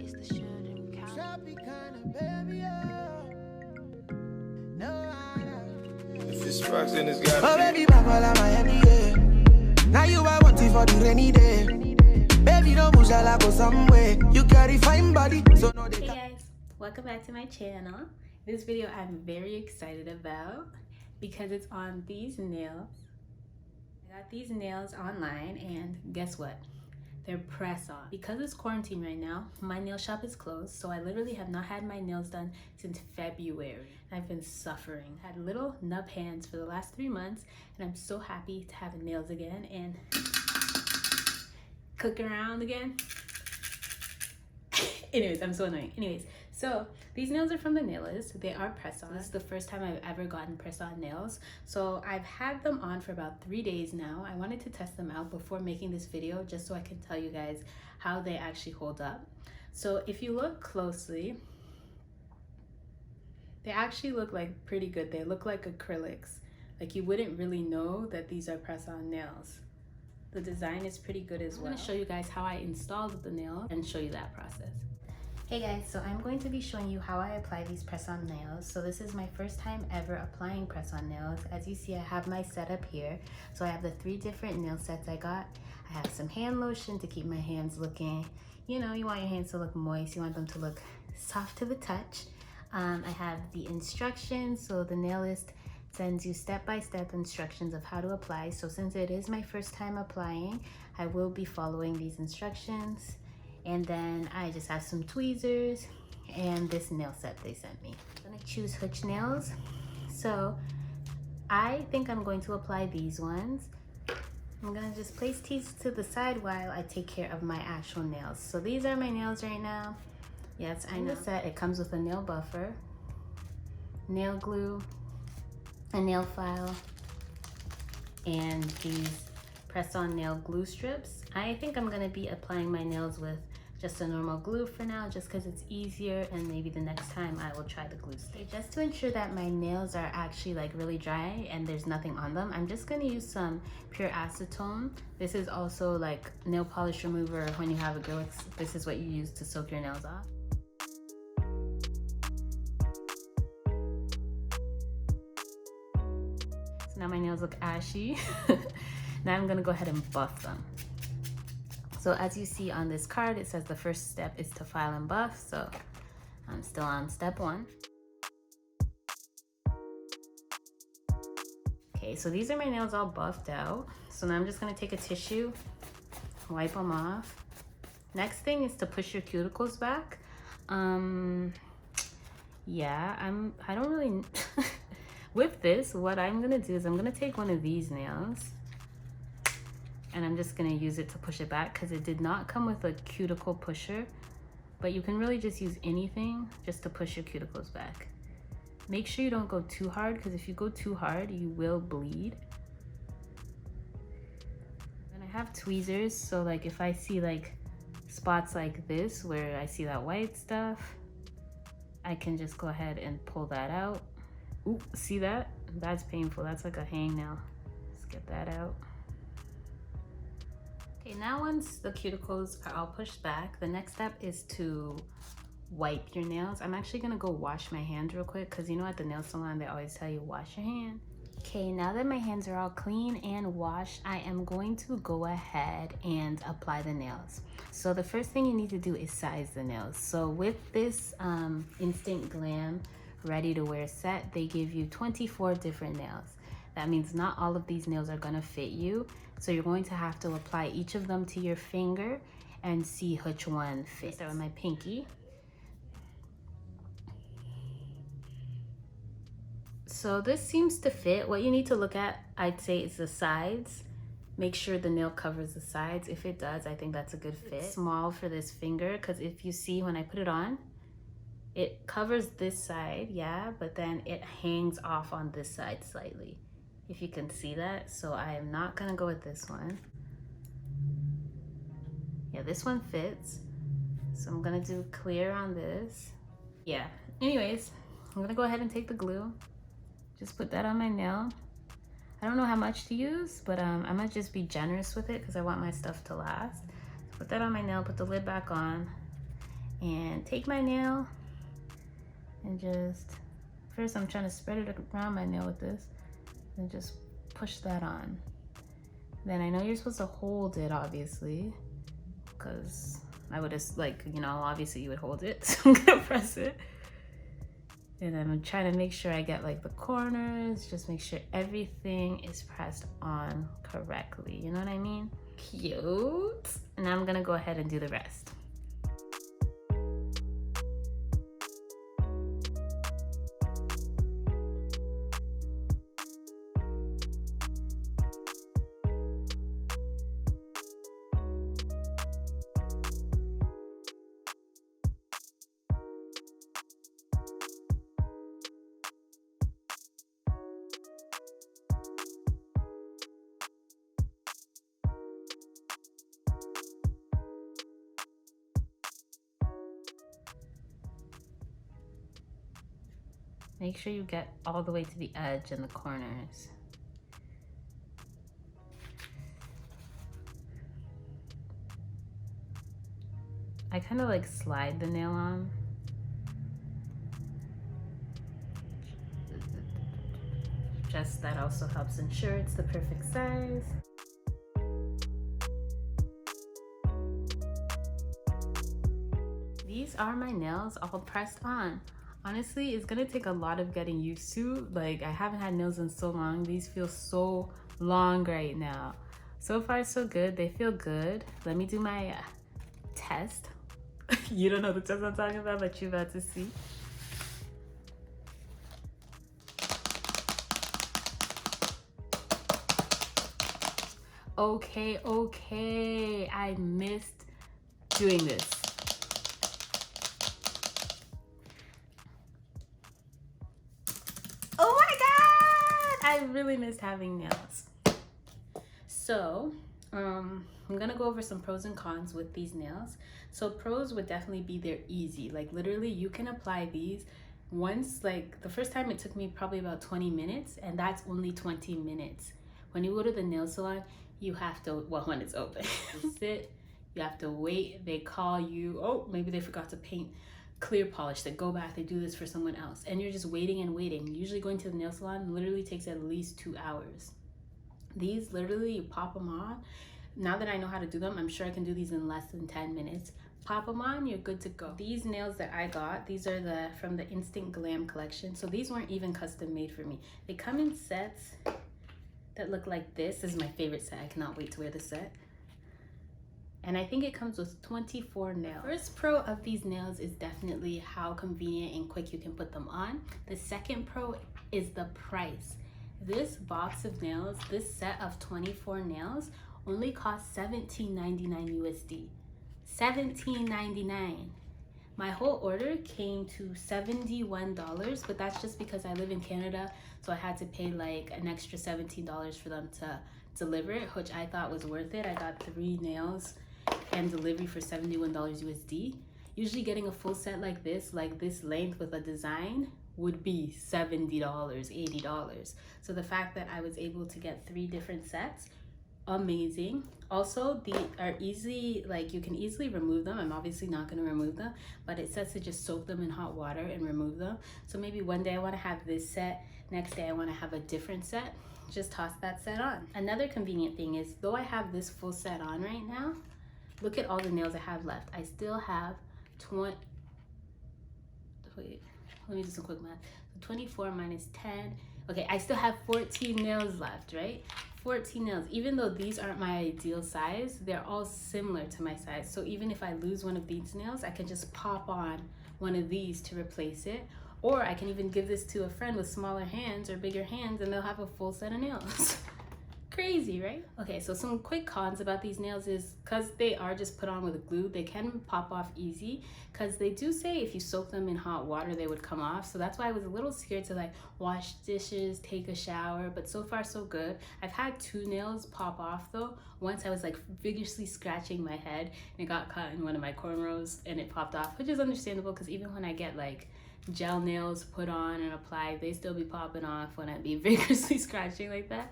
Tropicana, baby, no, If it's sparks, then it's gotta oh, baby, Papa, my handy, yeah. Now you are wanting for the rainy day. Baby, don't push that go somewhere. You carry fine body, so no they. Hey guys, welcome back to my channel. This video I'm very excited about because it's on these nails. I got these nails online and guess what? They're press-on. Because it's quarantine right now, my nail shop is closed, so I literally have not had my nails done since February. I've been suffering. Had little nub hands for the last 3 months, and I'm so happy to have nails again and cook around again. Anyways, I'm so annoying. Anyways, so these nails are from the Nailest. They are press-on. This is the first time I've ever gotten press-on nails. So I've had them on for about 3 days now. I wanted to test them out before making this video just so I can tell you guys how they actually hold up. So if you look closely, they actually look like pretty good. They look like acrylics. Like you wouldn't really know that these are press-on nails. The design is pretty good as well. I'm going to show you guys how I installed the nail and show you that process. Hey guys, so I'm going to be showing you how I apply these press-on nails. So this is my first time ever applying press-on nails. As you see, I have my setup here. So I have the 3 different nail sets I got. I have some hand lotion to keep my hands looking, you know, you want your hands to look moist. You want them to look soft to the touch. I have the instructions. So the Nailest sends you step-by-step instructions of how to apply. So since it is my first time applying, I will be following these instructions. And then I just have some tweezers and this nail set they sent me. I'm gonna choose Hooch nails. So I think I'm going to apply these ones. I'm gonna just place these to the side while I take care of my actual nails. So these are my nails right now. Yes, I know. The set, it comes with a nail buffer, nail glue, a nail file, and these press-on nail glue strips. I think I'm gonna be applying my nails with just a normal glue for now, just because it's easier, and maybe the next time I will try the glue stick. Just to ensure that my nails are actually like really dry and there's nothing on them, I'm just gonna use some pure acetone. This is also like nail polish remover when you have acrylics. This is what you use to soak your nails off. So now my nails look ashy. Now I'm gonna go ahead and buff them. So as you see on this card, it says the first step is to file and buff. So I'm still on step 1. Okay, so these are my nails all buffed out. So now I'm just gonna take a tissue, wipe them off. Next thing is to push your cuticles back. Yeah, I don't really, with this, what I'm gonna do is I'm gonna take one of these nails and I'm just gonna use it to push it back because it did not come with a cuticle pusher, but you can really just use anything just to push your cuticles back. Make sure you don't go too hard, because if you go too hard, you will bleed. And I have tweezers, so like if I see like spots like this where I see that white stuff, I can just go ahead and pull that out. Ooh, see that? That's painful. That's like a hangnail. Let's get that out. Okay, now once the cuticles are all pushed back, the next step is to wipe your nails. I'm actually gonna go wash my hands real quick, because you know at the nail salon they always tell you wash your hand. Okay, now that my hands are all clean and washed, I am going to go ahead and apply the nails. So the first thing you need to do is size the nails. So with this Instant Glam ready to wear set, they give you 24 different nails. That means not all of these nails are gonna fit you. So you're going to have to apply each of them to your finger and see which one fits. Start with my pinky. So this seems to fit. What you need to look at, I'd say, is the sides. Make sure the nail covers the sides. If it does, I think that's a good fit. It's small for this finger, because if you see when I put it on, it covers this side, yeah, but then it hangs off on this side slightly, if you can see that. So I am not gonna go with this one. Yeah, this one fits. So I'm gonna do clear on this. Yeah, anyways, I'm gonna go ahead and take the glue. Just put that on my nail. I don't know how much to use, but I'm gonna just be generous with it because I want my stuff to last. So put that on my nail, put the lid back on, and take my nail and just, first I'm trying to spread it around my nail with this and just push that on. Then I know you're supposed to hold it, obviously, because I would just like, you know, obviously you would hold it. So I'm gonna press it. And I'm trying to make sure I get like the corners, just make sure everything is pressed on correctly. You know what I mean? Cute. And now I'm gonna go ahead and do the rest. Make sure you get all the way to the edge and the corners. I kind of like slide the nail on. Just that also helps ensure it's the perfect size. These are my nails all pressed on. Honestly, it's gonna take a lot of getting used to. Like, I haven't had nails in so long. These feel so long right now. So far, so good. They feel good. Let me do my test. You don't know the test I'm talking about, but you're about to see. Okay, I missed doing this. Oh my God, I really missed having nails. So, I'm gonna go over some pros and cons with these nails. So pros would definitely be they're easy. Like literally you can apply these once, like the first time it took me probably about 20 minutes, and that's only 20 minutes. When you go to the nail salon, you have to, well, when it's open, sit, you have to wait, they call you, oh, maybe they forgot to paint clear polish, they go back, they do this for someone else, and you're just waiting and waiting. Usually going to the nail salon literally takes at least 2 hours. These literally, you pop them on. Now that I know how to do them, I'm sure I can do these in less than 10 minutes. Pop them on, you're good to go. These nails that I got, these are from the Instant Glam collection. So these weren't even custom made for me. They come in sets that look like this. This is my favorite set. I cannot wait to wear this set. And I think it comes with 24 nails. First pro of these nails is definitely how convenient and quick you can put them on. The second pro is the price. This box of nails, this set of 24 nails only cost $17.99 USD. $17.99. My whole order came to $71, but that's just because I live in Canada, so I had to pay like an extra $17 for them to deliver it, which I thought was worth it. I got 3 nails and delivery for $71 USD. Usually getting a full set like this length with a design would be $70, $80. So the fact that I was able to get 3 different sets, amazing. Also, they are easy, like you can easily remove them. I'm obviously not going to remove them, but it says to just soak them in hot water and remove them. So maybe one day I want to have this set, next day I want to have a different set, just toss that set on. Another convenient thing is, though I have this full set on right now, look at all the nails I have left. I still have wait, let me do some quick math. 24 minus 10. Okay, I still have 14 nails left, right? 14 nails. Even though these aren't my ideal size, they're all similar to my size. So even if I lose one of these nails, I can just pop on one of these to replace it. Or I can even give this to a friend with smaller hands or bigger hands and they'll have a full set of nails. Crazy, right? Okay, so some quick cons about these nails is because they are just put on with glue, they can pop off easy, because they do say if you soak them in hot water they would come off. So that's why I was a little scared to like wash dishes, take a shower, but so far so good. I've had 2 nails pop off though. Once I was like vigorously scratching my head and it got caught in one of my cornrows and it popped off, which is understandable because even when I get like gel nails put on and applied, they still be popping off when I be vigorously scratching like that.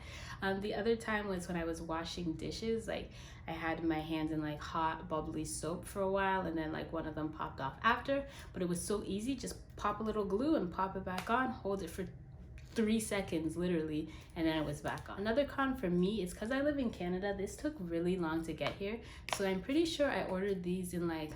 The other time was when I was washing dishes. Like I had my hands in like hot bubbly soap for a while, and then like one of them popped off after, but it was so easy. Just pop a little glue and pop it back on, hold it for 3 seconds literally, and then it was back on. Another con for me is because I live in Canada, this took really long to get here. So I'm pretty sure I ordered these in like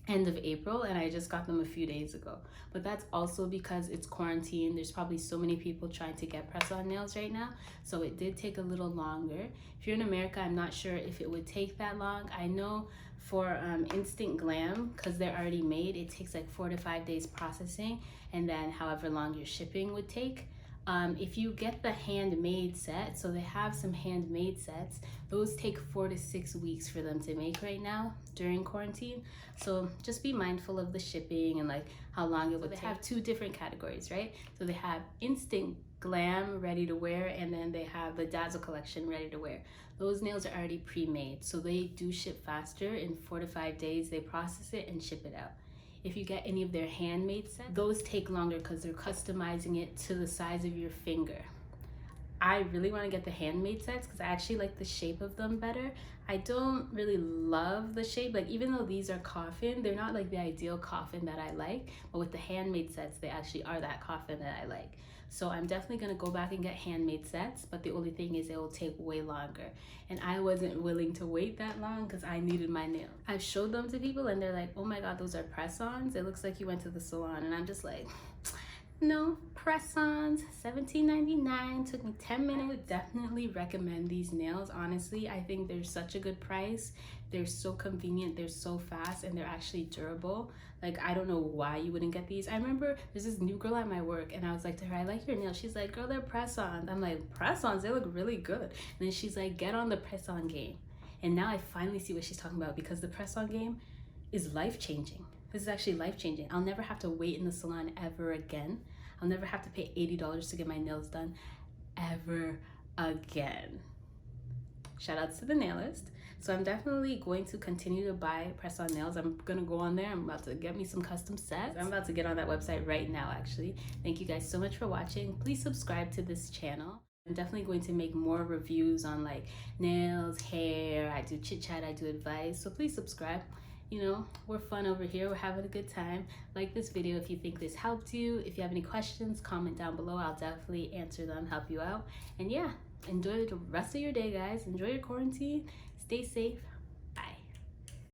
end of April, and I just got them a few days ago. But that's also because it's quarantine. There's probably so many people trying to get press-on nails right now, so it did take a little longer. If you're in America, I'm not sure if it would take that long. I know for Instant Glam, because they're already made, it takes like 4 to 5 days processing, and then however long your shipping would take. If you get the handmade set, so they have some handmade sets, those take 4 to 6 weeks for them to make right now during quarantine. So just be mindful of the shipping and like how long it would take. They have 2 different categories, right? So they have Instant Glam ready to wear, and then they have the Dazzle collection ready to wear. Those nails are already pre-made, so they do ship faster. In 4 to 5 days they process it and ship it out. If you get any of their handmade sets, those take longer because they're customizing it to the size of your finger. I really want to get the handmade sets because I actually like the shape of them better. I don't really love the shape, like even though these are coffin, they're not like the ideal coffin that I like, but with the handmade sets, they actually are that coffin that I like. So I'm definitely gonna go back and get handmade sets, but the only thing is it will take way longer. And I wasn't willing to wait that long because I needed my nails. I've showed them to people and they're like, oh my God, those are press-ons. It looks like you went to the salon. And I'm just like, no, press-ons, $17.99, took me 10 minutes. I would definitely recommend these nails, honestly. I think they're such a good price. They're so convenient, they're so fast, and they're actually durable. Like, I don't know why you wouldn't get these. I remember there's this new girl at my work, and I was like to her, I like your nails. She's like, girl, they're press-ons. I'm like, press-ons? They look really good. And then she's like, get on the press-on game. And now I finally see what she's talking about, because the press-on game is life-changing. This is actually life-changing. I'll never have to wait in the salon ever again. I'll never have to pay $80 to get my nails done ever again. Shout outs to the Nailest. So I'm definitely going to continue to buy press-on nails. I'm gonna go on there. I'm about to get me some custom sets. I'm about to get on that website right now, actually. Thank you guys so much for watching. Please subscribe to this channel. I'm definitely going to make more reviews on like nails, hair. I do chit chat, I do advice. So please subscribe. You know, we're fun over here. We're having a good time. Like this video if you think this helped you. If you have any questions, comment down below. I'll definitely answer them, help you out. And yeah, enjoy the rest of your day, guys. Enjoy your quarantine. Stay safe.